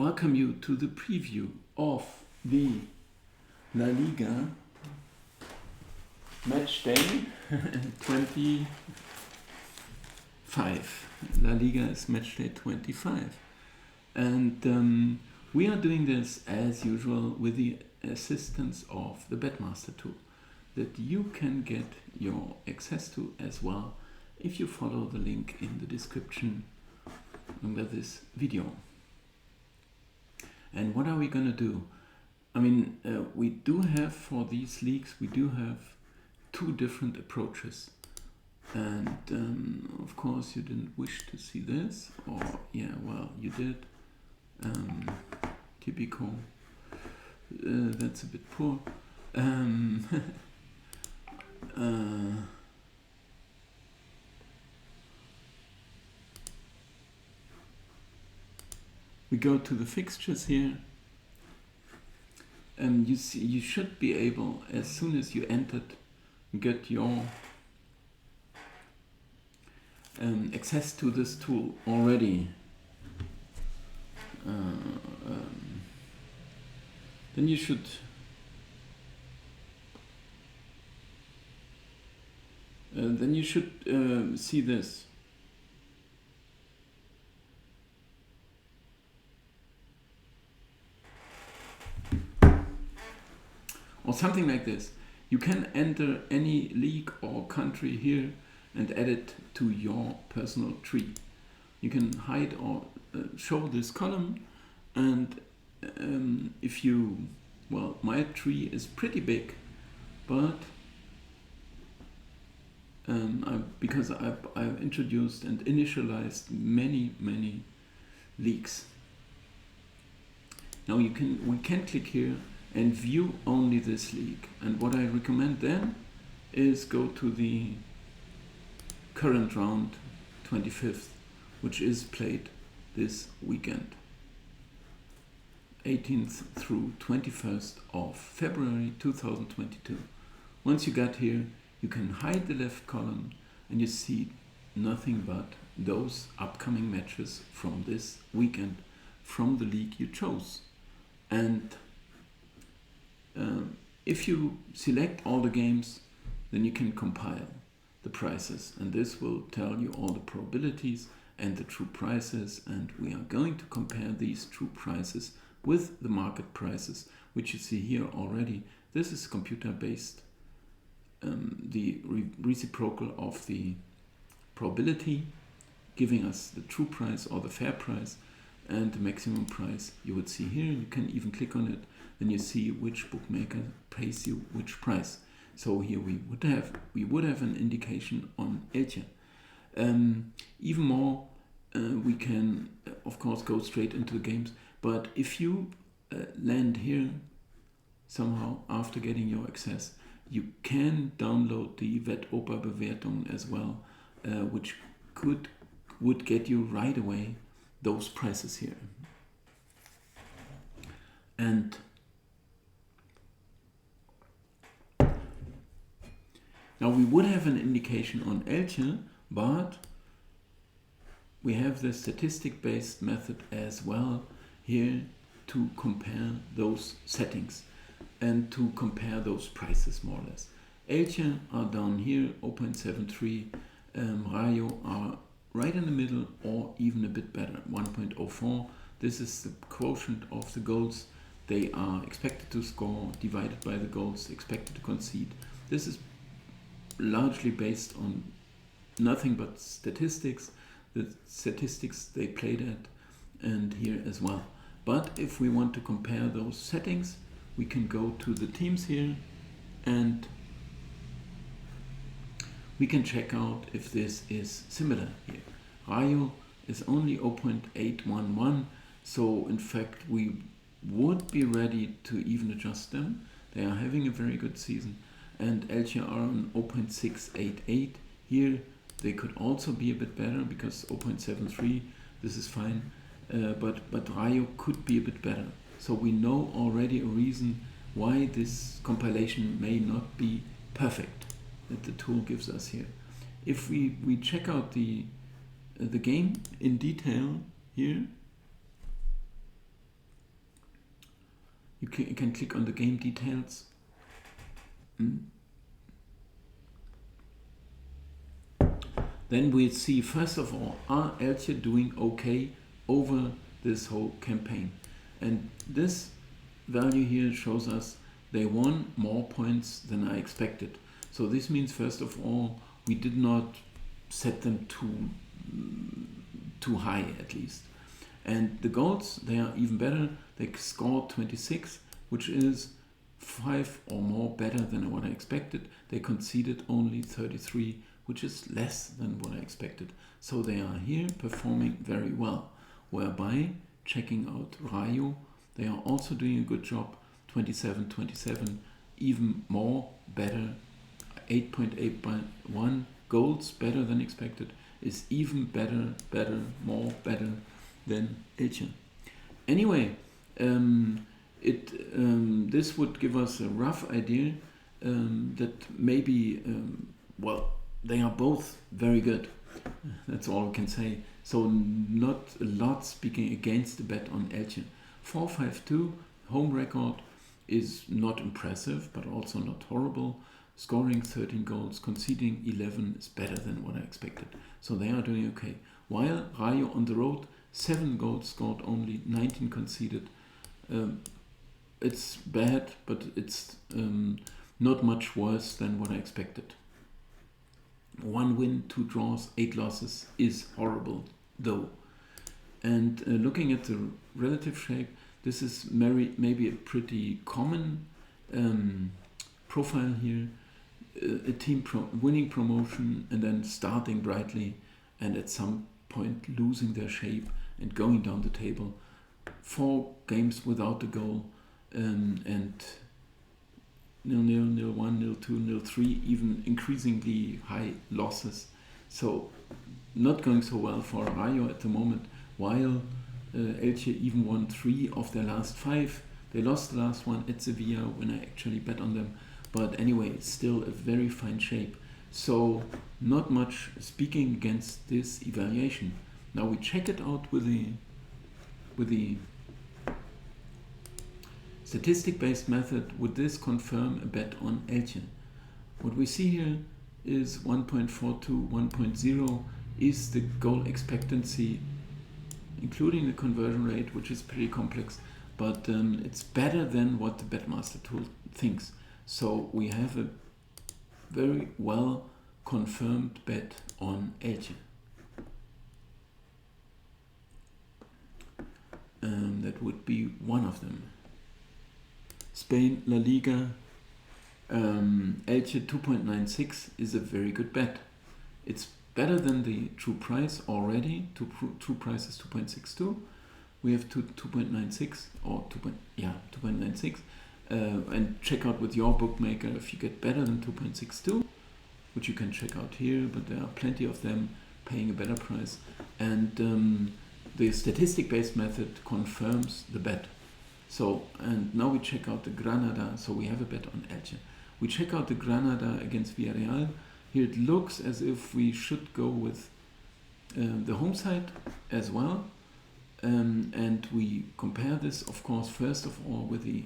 welcome you to the preview of the La Liga match day 25. La Liga is match day 25. And we are doing this as usual with the assistance of the Betmaster Tool that you can get your access to as well if you follow the link in the description under this video. And what are we going to do? I mean, we do have for these leagues, we do have two different approaches. And of course you didn't wish to see this, or yeah, well, you did. Typical. That's a bit poor. We go to the fixtures here. You see, you should be able, as soon as you entered, get your access to this tool already. Then you should see this. Or something like this. You can enter any league or country here and add it to your personal tree. You can hide or show this column, and if you, well, my tree is pretty big, but because I've introduced and initialized many leagues. Now we can click here and view only this league. And what I recommend then is go to the current round 25th, which is played this weekend, 18th through 21st of February 2022. Once you got here, you can hide the left column and you see nothing but those upcoming matches from this weekend from the league you chose. And if you select all the games, then you can compile the prices, and this will tell you all the probabilities and the true prices, and we are going to compare these true prices with the market prices, which you see here already. This is computer based, the reciprocal of the probability, giving us the true price or the fair price, and the maximum price you would see here. You can even click on it, then you see which bookmaker pays you which price. So here we would have an indication on Elche. Even more, we can of course go straight into the games, but if you land here somehow after getting your access, you can download the Wettbewerbbewertung as well, which would get you right away those prices here. And now we would have an indication on Elche, but we have the statistic-based method as well here to compare those settings and to compare those prices more or less. Elche are down here, 0.73. Rayo are right in the middle or even a bit better, 1.04. This is the quotient of the goals they are expected to score divided by the goals expected to concede. This is largely based on nothing but statistics, the statistics they played at, and here as well. But if we want to compare those settings, we can go to the teams here and we can check out if this is similar here. Rayo is only 0.811, so in fact we would be ready to even adjust them. They are having a very good season. And Elche are on 0.688. Here they could also be a bit better because 0.73, this is fine, but Rayo could be a bit better. So we know already a reason why this compilation may not be perfect that the tool gives us here. If we check out the game in detail here, You can click on the game details. Then we'll see, first of all, are Elche doing okay over this whole campaign? And this value here shows us they won more points than I expected. So this means, first of all, we did not set them too high, at least. And the goals, they are even better. They scored 26, which is 5 or more better than what I expected. They conceded only 33, which is less than what I expected. So they are here performing very well. Whereby, checking out Rayo, they are also doing a good job. 27, even more better. 8.8 by 1 goals better than expected, is even better than Elche. Anyway, this would give us a rough idea that maybe, they are both very good. That's all we can say. So not a lot speaking against the bet on Elche. 4-5-2 home record is not impressive, but also not horrible. Scoring 13 goals, conceding 11 is better than what I expected. So they are doing okay. While Rayo on the road, 7 goals scored only, 19 conceded. It's bad, but it's not much worse than what I expected. 1 win, 2 draws, 8 losses is horrible, though. And looking at the relative shape, this is maybe a pretty common profile here. A team winning promotion and then starting brightly and at some point losing their shape and going down the table. 4 games without a goal, and 0-0, 0-1, 0-2, 0-3, even increasingly high losses. So not going so well for Rayo at the moment, while Elche even won 3 of their last 5. They lost the last one at Sevilla when I actually bet on them. But anyway, it's still a very fine shape. So not much speaking against this evaluation. Now we check it out with the statistic-based method. Would this confirm a bet on Elche? What we see here is 1.42, 1.0 is the goal expectancy, including the conversion rate, which is pretty complex, but it's better than what the Betmaster Tool thinks. So we have a very well confirmed bet on Elche. That would be one of them. Spain, LaLiga, Elche 2.96 is a very good bet. It's better than the true price already. True price is 2.62. We have 2.96 or 2.96. And check out with your bookmaker if you get better than 2.62, which you can check out here, but there are plenty of them paying a better price. And the statistic-based method confirms the bet. So, and now we check out the Granada. So we have a bet on Elche. We check out the Granada against Villarreal. Here it looks as if we should go with the home side as well. And we compare this, of course, first of all with the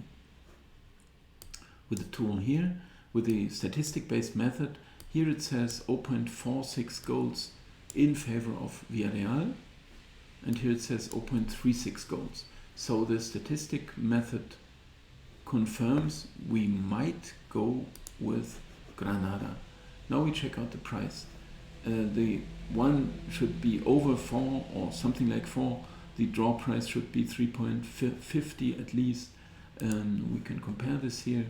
tool here, with the statistic-based method. Here it says 0.46 goals in favor of Villarreal, and here it says 0.36 goals. So the statistic method confirms we might go with Granada. Now we check out the price. The one should be over 4 or something like 4. The draw price should be 3.50 at least. We can compare this here.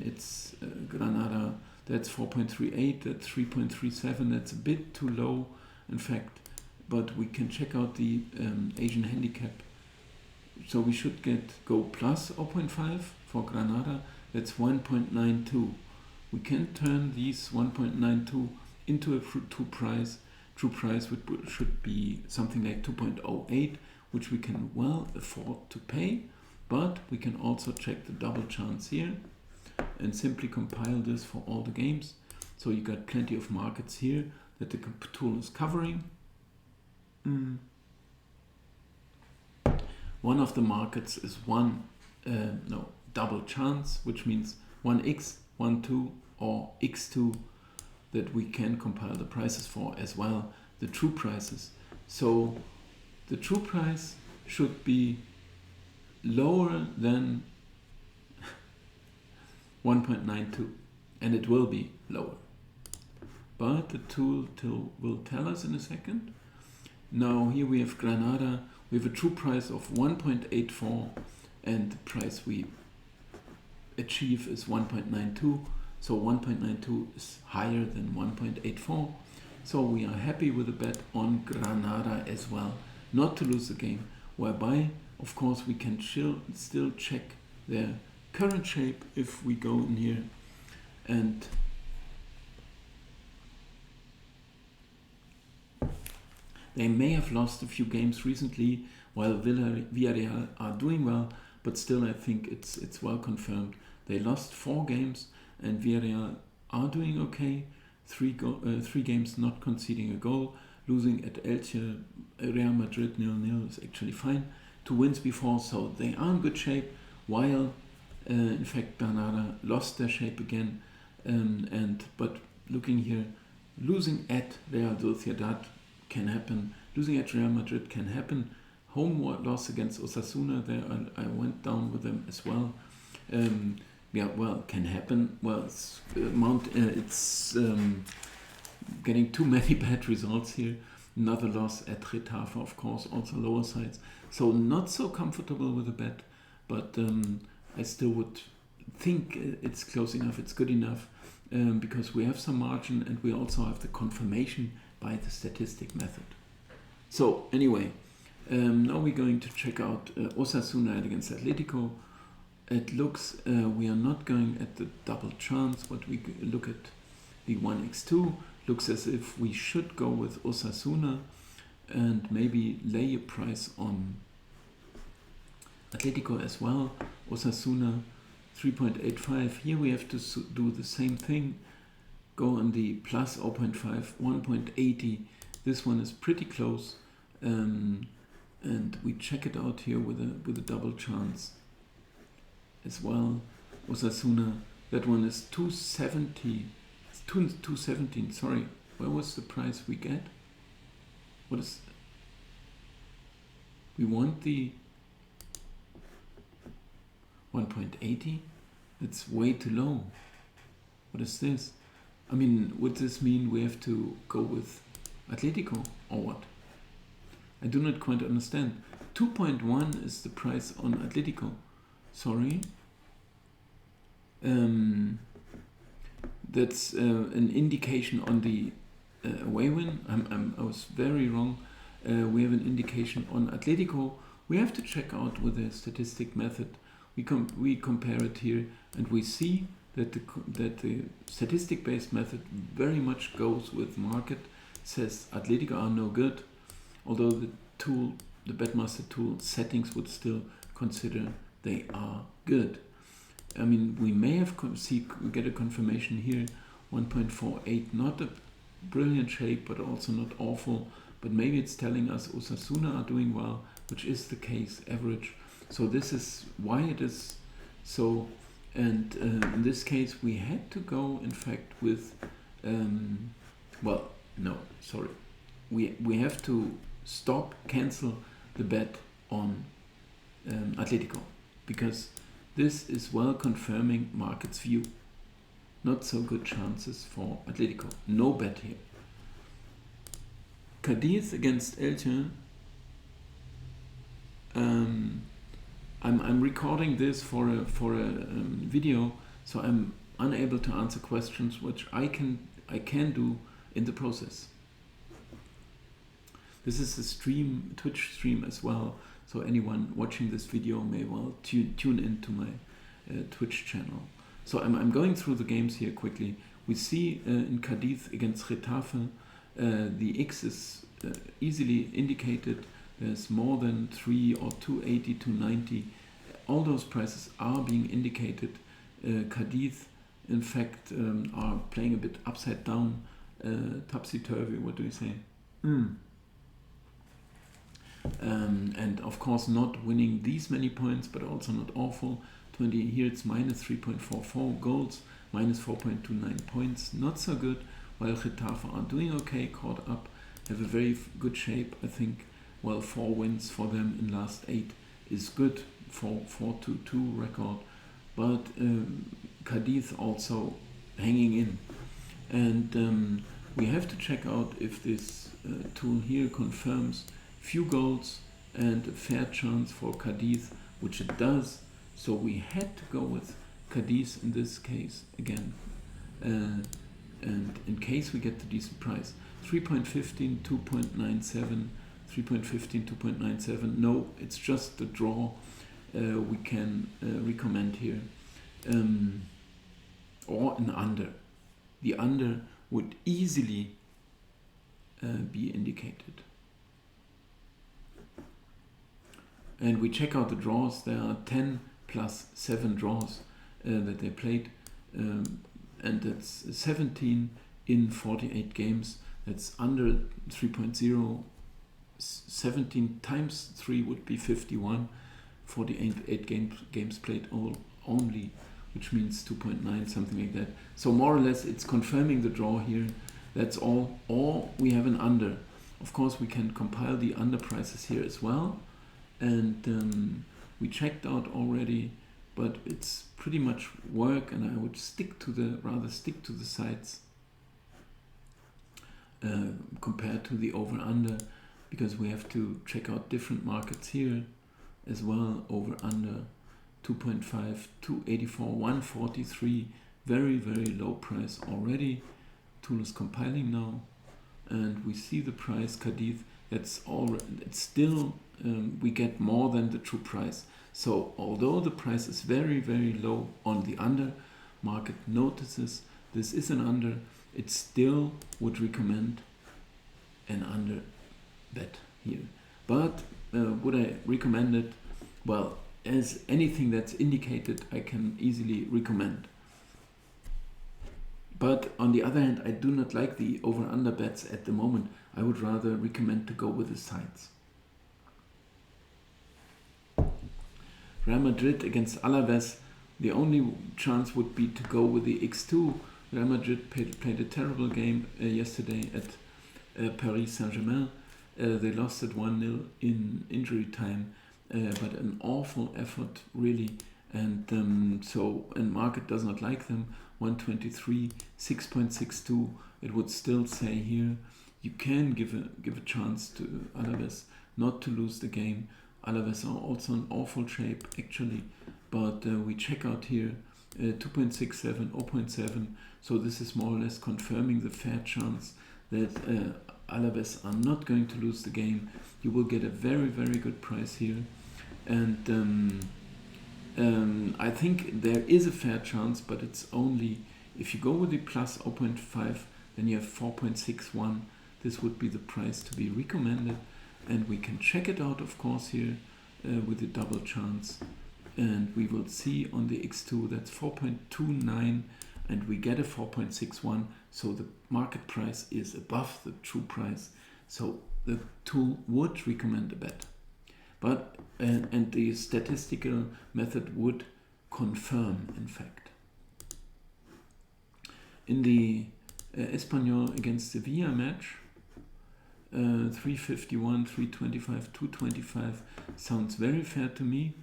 It's Granada, that's 4.38, that's 3.37, that's a bit too low, in fact, but we can check out the Asian handicap. So we should go plus 0.5 for Granada, that's 1.92. We can turn these 1.92 into a true price. True price should be something like 2.08, which we can well afford to pay, but we can also check the double chance here and simply compile this for all the games. So you got plenty of markets here that the tool is covering. One of the markets is 1 double chance, which means 1x, 1-2 or x2, that we can compile the prices for as well, the true prices. So the true price should be lower than 1.92, and it will be lower. But the tool will tell us in a second. Now here we have Granada, we have a true price of 1.84, and the price we achieve is 1.92. So 1.92 is higher than 1.84. So we are happy with the bet on Granada as well, not to lose the game, whereby of course we can still check their current shape if we go in here, and they may have lost a few games recently while Villarreal are doing well, but still I think it's well confirmed. They lost 4 games and Villarreal are doing okay. 3 games not conceding a goal, losing at Elche, Real Madrid 0-0 is actually fine. 2 wins before, so they are in good shape, while in fact Granada lost their shape again. But looking here, losing at Real Sociedad can happen, losing at Real Madrid can happen. Home loss against Osasuna, there I went down with them as well. Yeah, well, can happen. Well, it's getting too many bad results here. Another loss at Getafe, of course, also lower sides. So not so comfortable with the bet, but I still would think it's close enough, it's good enough, because we have some margin and we also have the confirmation by the statistic method. So anyway, now we're going to check out Osasuna against Atletico. It looks, we are not going at the double chance, but we look at the 1x2. Looks as if we should go with Osasuna and maybe lay a price on Atletico as well. Osasuna 3.85. Here we have to do the same thing. Go on the plus 0.5, 1.80. This one is pretty close. And we check it out here with a double chance as well. Osasuna, that one is 270. 217, sorry. Where was the price we get? What is... We want the 1.80? That's way too low. What is this? I mean, would this mean we have to go with Atletico or what? I do not quite understand. 2.1 is the price on Atletico. Sorry. That's an indication on the away win. I was very wrong. We have an indication on Atletico. We have to check out with the statistic method. We compare it here, and we see that the statistic-based method very much goes with market. Says Atletico are no good, although the Betmaster Tool settings would still consider they are good. I mean, we may have get a confirmation here, 1.48, not a brilliant shape, but also not awful. But maybe it's telling us Osasuna are doing well, which is the case, average. So this is why it is so. And in this case, we had to go, in fact, with, we have to cancel the bet on Atletico, because this is well confirming market's view. Not so good chances for Atletico. No bet here. Cadiz against Elche. I'm recording this for a video, so I'm unable to answer questions which I can do in the process. This is a Twitch stream as well, so anyone watching this video may well tune into my Twitch channel. So I'm going through the games here quickly. We see in Cadiz against Getafe, the X is easily indicated. There's more than 3 or 280, 290. All those prices are being indicated. Cadiz, in fact, are playing a bit upside down, topsy-turvy. What do you say? And of course not winning these many points, but also not awful. 20 here it's minus 3.44 goals, minus 4.29 points, not so good. While Getafe are doing okay, caught up, have a very good shape, I think. Well, 4 wins for them in last 8 is good for 4-2 record. But Cadiz also hanging in. And we have to check out if this tool here confirms few goals and a fair chance for Cadiz, which it does. So we had to go with Cadiz in this case again. And in case we get the decent price, 3.15, 2.97, 3.15, 2.97. No, it's just the draw we can recommend here. Or an under. The under would easily be indicated. And we check out the draws. There are 10 plus 7 draws that they played. And that's 17 in 48 games. That's under 3.0. 17 times 3 would be 51. 48 games played only, which means 2.9, something like that. So more or less it's confirming the draw here. That's all. Or we have an under. Of course we can compile the under prices here as well. And we checked out already, but it's pretty much work, and I would rather stick to the sites compared to the over-under, because we have to check out different markets here as well. Over-under 2.5, 284, 143, very, very low price already. Tool is compiling now, and we see the price Cadiz. It's still we get more than the true price. So although the price is very, very low on the under, market notices this is an under, it still would recommend an under bet here. But would I recommend it? Well, as anything that's indicated, I can easily recommend. But on the other hand, I do not like the over-under bets at the moment. I would rather recommend to go with the sides. Real Madrid against Alaves, the only chance would be to go with the X2. Real Madrid played a terrible game yesterday at Paris Saint-Germain. They lost at 1-0 in injury time, but an awful effort really. And market does not like them. 123, 6.62. It would still say here you can give a chance to Alaves not to lose the game. Alaves are also in awful shape actually, but we check out here 2.67, 0.7. So this is more or less confirming the fair chance that Alaves are not going to lose the game. You will get a very, very good price here, and I think there is a fair chance, but it's only if you go with the plus 0.5, then you have 4.61. This would be the price to be recommended, and we can check it out, of course, here with the double chance, and we will see on the X2 that's 4.29, and we get a 4.61. So the market price is above the true price. So the tool would recommend a bet. But and the statistical method would confirm, in fact. In the Espanyol against Sevilla match, 351, 325, 225 sounds very fair to me,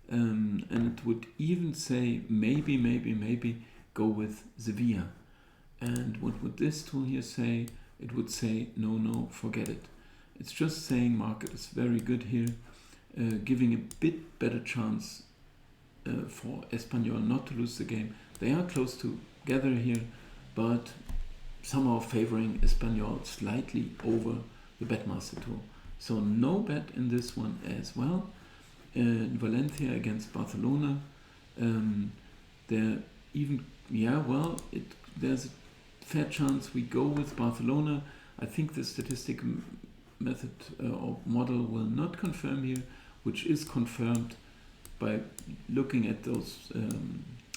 and it would even say maybe go with Sevilla. And what would this tool here say? It would say no, forget it. It's just saying market is very good here, giving a bit better chance for Espanyol not to lose the game. They are close together here, but somehow favoring Espanyol slightly over the Betmaster Tool. So no bet in this one as well. Valencia against Barcelona. There's a fair chance we go with Barcelona. I think the statistic method or model will not confirm here, which is confirmed by looking at those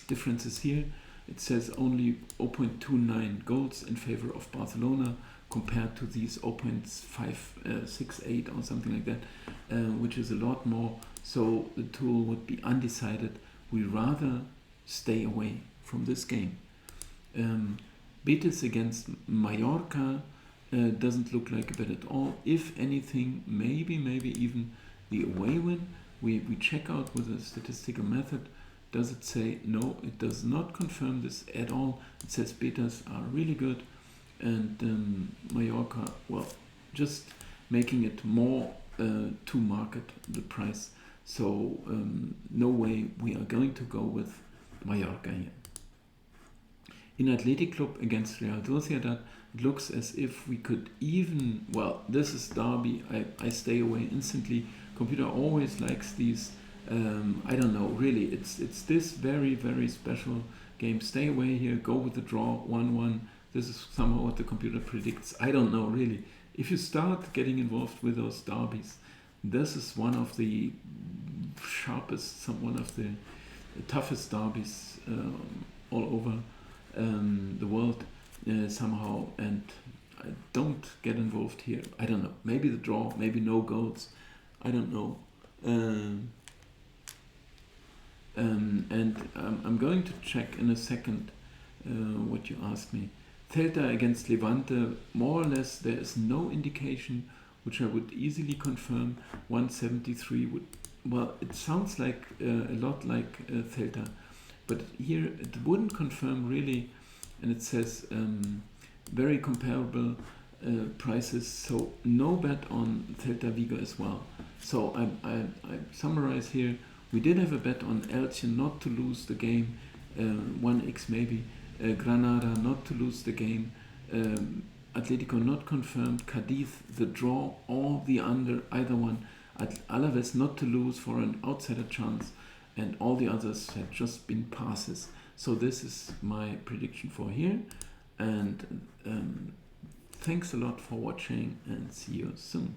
differences here. It says only 0.29 goals in favor of Barcelona compared to these 0.568 or something like that, which is a lot more. So the tool would be undecided. We rather stay away from this game. Betis against Mallorca doesn't look like a bet at all. If anything, maybe even the away win. We check out with a statistical method. Does it say? No, it does not confirm this at all. It says Betis are really good, and Mallorca, well, just making it more to market the price. So no way we are going to go with Mallorca here. In Athletic Club against Real Sociedad, it looks as if we could even, well, this is derby, I stay away instantly. Computer always likes these, I don't know, really, it's this very, very special game. Stay away here, go with the draw, 1-1. This is somehow what the computer predicts. I don't know, really. If you start getting involved with those derbies, this is one of the sharpest, one of the toughest derbies all over the world somehow, and I don't get involved here. I don't know. Maybe the draw, maybe no goals. I don't know. And I'm going to check in a second what you asked me. Celta against Levante, more or less there is no indication, which I would easily confirm. 173 would, well, it sounds like a lot like Celta, but here it wouldn't confirm really, and it says very comparable prices, so no bet on Celta Vigo as well. So I summarize here. We did have a bet on Elche not to lose the game, 1x maybe. Granada not to lose the game. Atletico not confirmed. Cadiz the draw or the under, either one. Alaves not to lose for an outsider chance, and all the others had just been passes. So this is my prediction for here, and thanks a lot for watching, and see you soon.